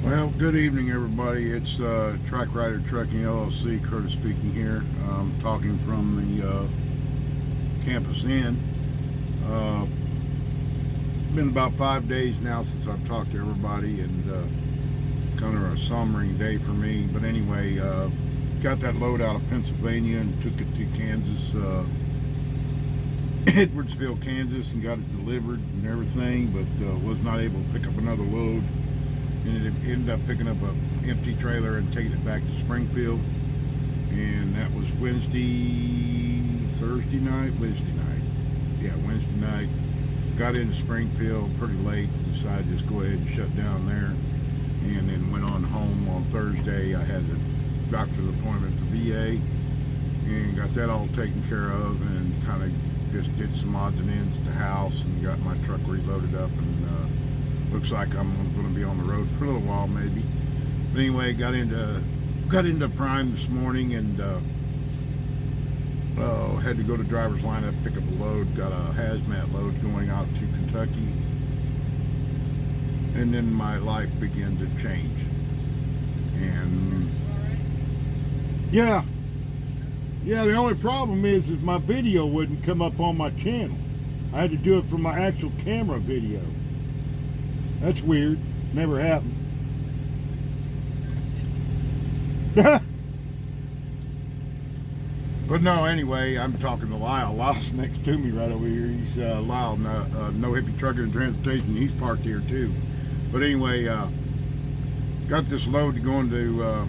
Well, good evening, everybody. It's Track Rider Trucking LLC. Curtis speaking here. Talking from the Campus Inn. Uh, been about 5 days now since I've talked to everybody, and kind of a sombering day for me. But anyway, got that load out of Pennsylvania and took it to Kansas, Edwardsville, Kansas, and got it delivered and everything. But was not able to pick up another load. Ended up picking up an empty trailer and taking it back to Springfield, and that was Wednesday night. Got into Springfield pretty late, decided to just go ahead and shut down there, and then went on home on Thursday. I had a doctor's appointment at the VA and got that all taken care of, and kind of just did some odds and ends at the house and got my truck reloaded up, and looks like I'm going to be on the road for a little while, maybe. But anyway, got into Prime this morning, and had to go to driver's lineup, pick up a load. Got a hazmat load going out to Kentucky, and then my life began to change. And yeah, the only problem is my video wouldn't come up on my channel. I had to do it from my actual camera video. That's weird. Never happened. But no, anyway, I'm talking to Lyle. Lyle's next to me right over here. He's Lyle, No Hippie Trucking and Transportation. He's parked here too. But anyway, got this load going to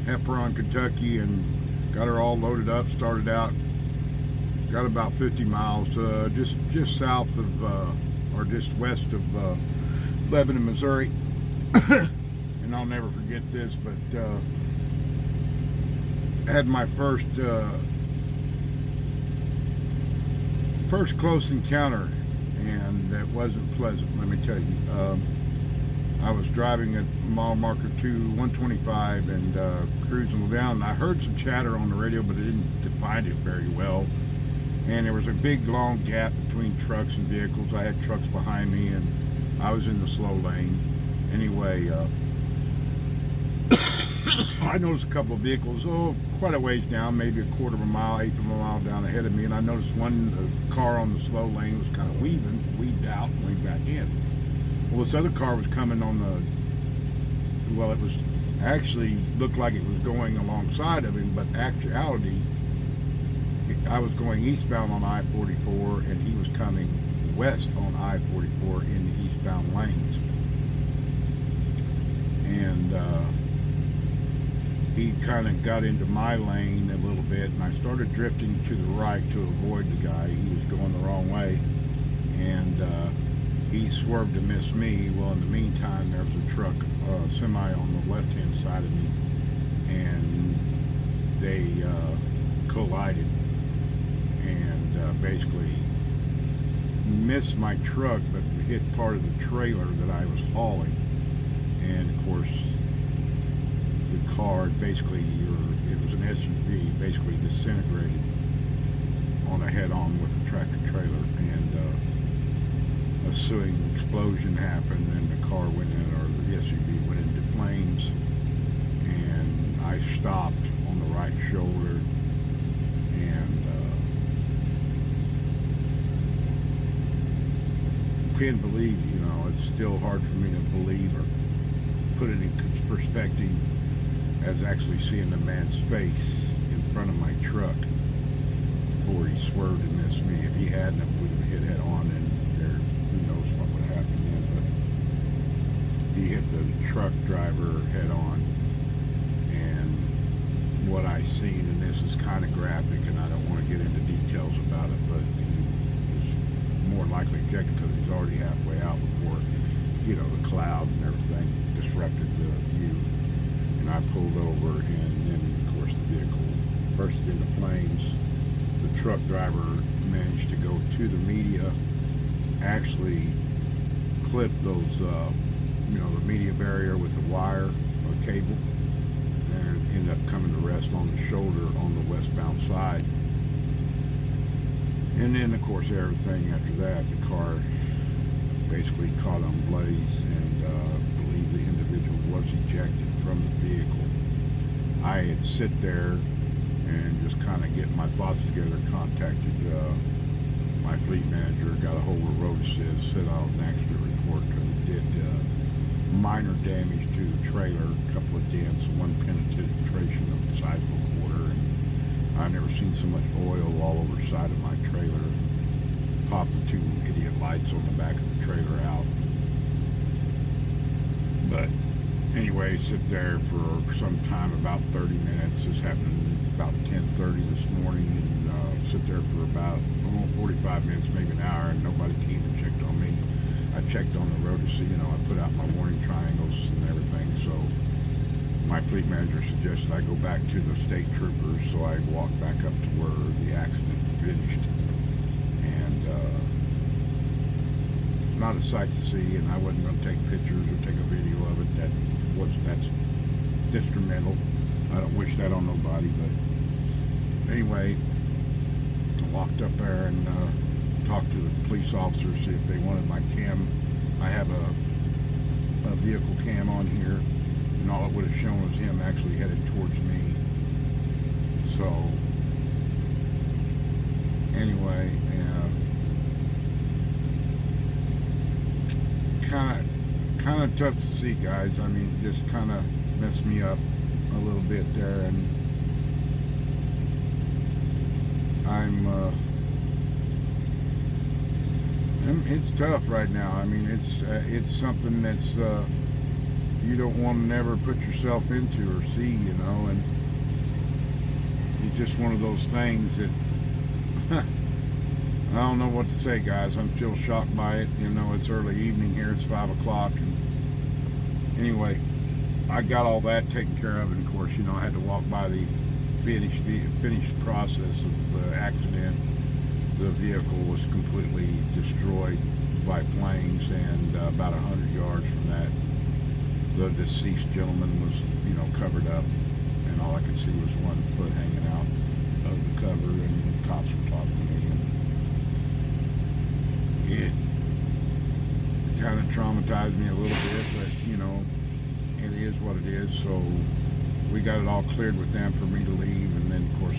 Hepburn, Kentucky, and got her all loaded up. Started out, got about 50 miles, just south of, or just west of Lebanon, Missouri. And I'll never forget this, but had my first close encounter, and it wasn't pleasant, let me tell you. I was driving at mile marker 125 and cruising down, and I heard some chatter on the radio, but I didn't define it very well. And there was a big long gap between trucks and vehicles. I had trucks behind me, and I was in the slow lane. Anyway, I noticed a couple of vehicles, quite a ways down, maybe a quarter of a mile, eighth of a mile down ahead of me, and I noticed one car on the slow lane was kind of weaved out and went back in. Well, this other car was coming on the, well, it was actually looked like it was going alongside of him, but actuality, I was going eastbound on I-44, and he was coming west on I-44 in the eastbound lanes. And he kind of got into my lane a little bit, and I started drifting to the right to avoid the guy. He was going the wrong way, and he swerved to miss me. Well, in the meantime, there was a truck, semi on the left-hand side of me, and they collided and basically missed my truck, but hit part of the trailer that I was hauling. And of course, the car basically, it was an SUV, basically disintegrated on a head-on with the tractor trailer, and a ensuing explosion happened, and the car went in, or the SUV went into flames, and I stopped on the right shoulder, and can't believe, it's still hard for me to believe or put it in perspective as actually seeing the man's face in front of my truck before he swerved and missed me. If he hadn't, it would have hit head on, and who knows what would have happened then. But he hit the truck driver head on, and what I seen, and this is kind of graphic, and I don't want to get into details about it, but he was more likely ejected because he's already halfway out before, the cloud and everything disrupted the view. And I pulled over, and then, of course, the vehicle bursted into flames. The truck driver managed to go to the media, actually clip those, the media barrier with the wire or cable, and ended up coming to rest on the shoulder on the westbound side. And then, of course, everything after that, the car basically caught on blaze, and I believe the individual ejected from the vehicle. I had sit there and just kind of getting my thoughts together, contacted my fleet manager, got a hold of Road Assist, sent out an accident report because it did minor damage to the trailer, a couple of dents, one penetration of the side of a quarter, and I've never seen so much oil all over the side of my trailer. Popped the two idiot lights on the back of the trailer out. But anyway, sit there for some time, about 30 minutes. This happened about 10:30 this morning, and sit there for about 45 minutes, maybe an hour, and nobody came and checked on me. I checked on the road to see, I put out my warning triangles and everything. So my fleet manager suggested I go back to the state troopers, so I walked back up to where the accident finished. And not a sight to see, and I wasn't going to take pictures or take a video of it. That's detrimental. I don't wish that on nobody, but anyway, I walked up there and talked to the police officer, see if they wanted my cam. I have a vehicle cam on here, and all it would have shown was him actually headed towards me. So anyway, kind of tough to see, guys. I mean, just kind of messed me up a little bit there, and it's tough right now. I mean, it's something that's you don't want to never put yourself into or see, and it's just one of those things that I don't know what to say, guys. I'm still shocked by it. It's early evening here. It's 5 o'clock. And anyway, I got all that taken care of. And of course, I had to walk by the finished process of the accident. The vehicle was completely destroyed by flames, and about 100 yards from that, the deceased gentleman was, covered up, and all I could see was one foot hanging out of the cover, and the cops were talking to me. It kind of traumatized me a little bit, but it is what it is. So we got it all cleared with them for me to leave, and then of course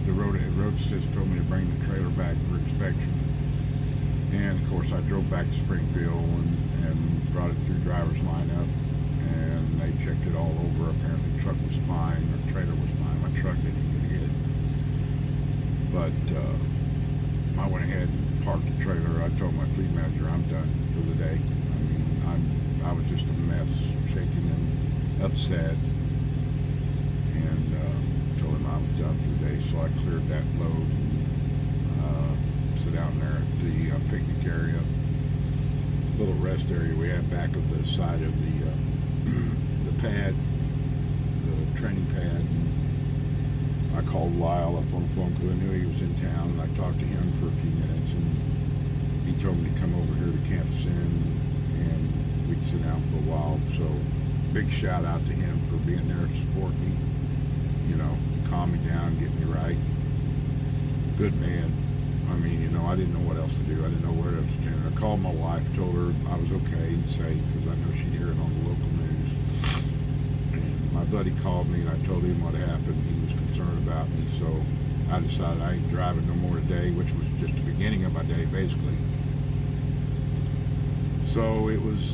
the road assist told me to bring the trailer back for inspection. And of course I drove back to Springfield and brought it through driver's lineup, and they checked it all over. Apparently the truck was fine, the trailer was fine, my truck didn't get hit. But I went ahead and parked the trailer. I told my fleet manager I'm done for the day. I mean, I was just a mess, shaking and upset, and told him I was done for the day. So I cleared that load and sit down there at the picnic area, little rest area we have back of the side of the pad, the training pad. I called Lyle up on the phone because I knew he was in town, and I talked to him for a few minutes, and he told me to come over here to Campus Inn, and we'd sit down for a while. So big shout out to him for being there to support me, calm me down, get me right. Good man. I mean, I didn't know what else to do. I didn't know where else to turn. I called my wife, told her I was okay and safe, because I know she'd hear it on the local news. And my buddy called me, and I told him what happened. He was concerned about me, so I decided I ain't driving no more today, which was just the beginning of my day, basically. So it was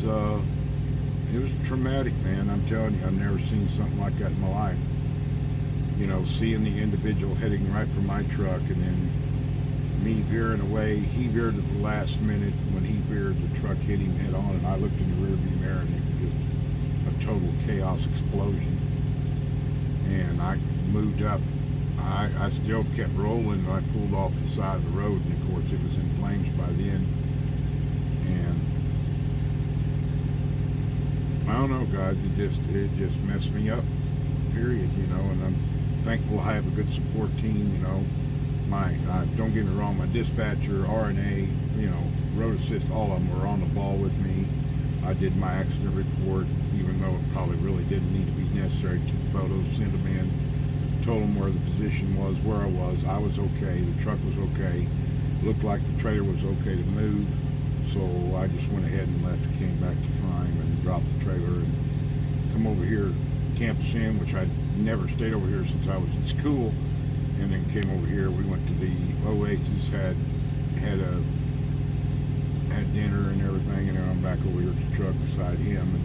traumatic, man. I'm telling you, I've never seen something like that in my life. Seeing the individual heading right for my truck, and then me veering away. He veered at the last minute. When he veered, the truck hit him head on, and I looked in the rearview mirror, and it was just a total chaos explosion. And I moved up. I still kept rolling, and I pulled off the side of the road, and of course it was in flames by then. And I don't know, guys, it just messed me up, period, and I'm thankful I have a good support team. Don't get me wrong, my dispatcher, RNA, Road Assist, all of them were on the ball with me. I did my accident report, even though it probably really didn't need to be necessary. Took photos, sent them in, told them where the position was, where I was. I was okay, the truck was okay, looked like the trailer was okay to move. So I just went ahead and left, came back to Prime and dropped the trailer and come over here, Camp Sin, which I'd never stayed over here since I was in school, and then came over here. We went to the Oasis, had dinner and everything, and then I'm back over here at the truck beside him. And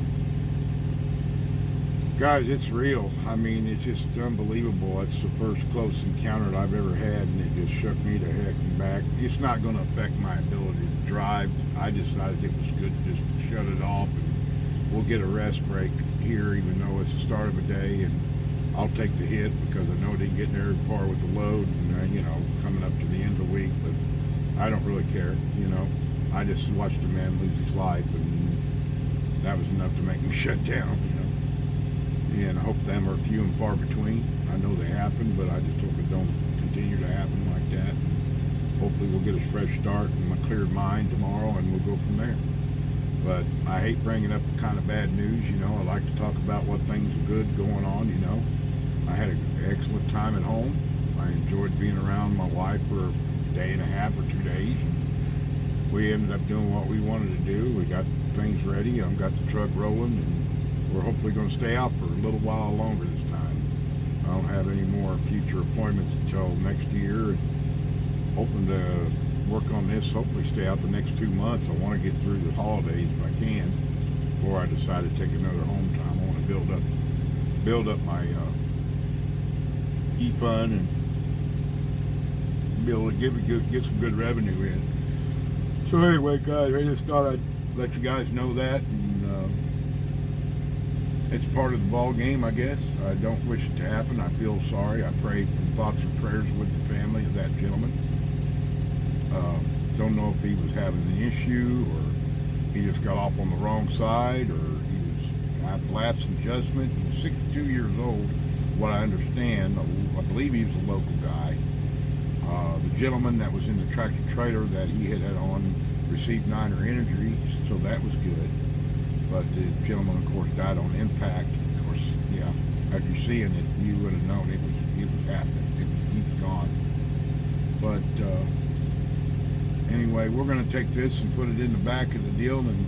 guys, it's real. I mean, it's just unbelievable. It's the first close encounter that I've ever had, and it just shook me to heck and back. It's not going to affect my ability to drive. I decided it was good just to shut it off, and we'll get a rest break here, even though it's the start of a day, and I'll take the hit because I know it didn't get very far with the load, and you know, coming up to the end of the week, but I don't really care, you know. I just watched a man lose his life, and that was enough to make me shut down, you know. And I hope them are few and far between. I know they happen, but I just hope it don't continue to happen like that. And hopefully we'll get a fresh start and a cleared mind tomorrow, and we'll go from there. But I hate bringing up the kind of bad news, you know. I like to talk about what things are good going on, you know. I had an excellent time at home. I enjoyed being around my wife for a day and a half or 2 days. And we ended up doing what we wanted to do. We got things ready. I've got the truck rolling, and we're hopefully going to stay out for a little while longer this time. I don't have any more future appointments until next year, and hoping to work on this, hopefully stay out the next 2 months. I want to get through the holidays if I can before I decide to take another home time. I want to build up my e-fund and be able to get some good revenue in. So anyway, guys, I just thought I'd let you guys know that, and it's part of the ball game, I guess. I don't wish it to happen. I feel sorry. I pray from thoughts and prayers with the family of that gentleman. Don't know if he was having an issue, or he just got off on the wrong side, or he was lapse in judgment. He was 62 years old, what I understand. I believe he was a local guy. The gentleman that was in the tractor trailer that he had on received minor injuries, so that was good. But the gentleman, of course, died on impact. Of course, yeah, after seeing it, you would have known it was happening. He was gone. But anyway, we're going to take this and put it in the back of the deal and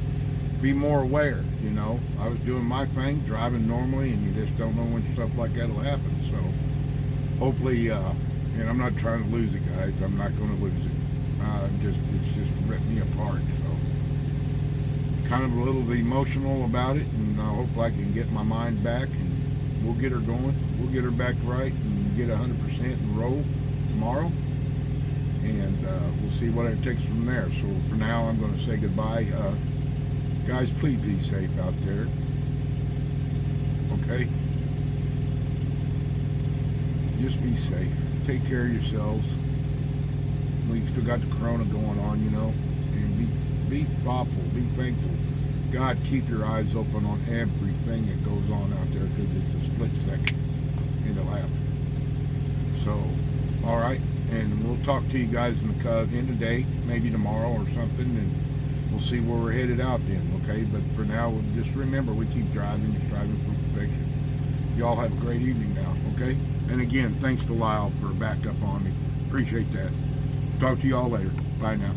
be more aware, you know. I was doing my thing, driving normally, and you just don't know when stuff like that will happen. So hopefully, and I'm not trying to lose it, guys. I'm not going to lose it. It's just ripped me apart. So kind of a little emotional about it, and I hope I can get my mind back, and we'll get her going. We'll get her back right and get 100% and roll tomorrow. And we'll see what it takes from there. So for now, I'm going to say goodbye. Guys, please be safe out there. Okay? Just be safe. Take care of yourselves. We've still got the corona going on, you know. And be thoughtful. Be thankful. God, keep your eyes open on everything that goes on out there, because it's a split second. It'll happen. So, all right. And we'll talk to you guys in the end of the day, maybe tomorrow or something, and we'll see where we're headed out then, okay? But for now, just remember, we keep driving and striving for perfection. Y'all have a great evening now, okay? And again, thanks to Lyle for backup on me. Appreciate that. Talk to y'all later. Bye now.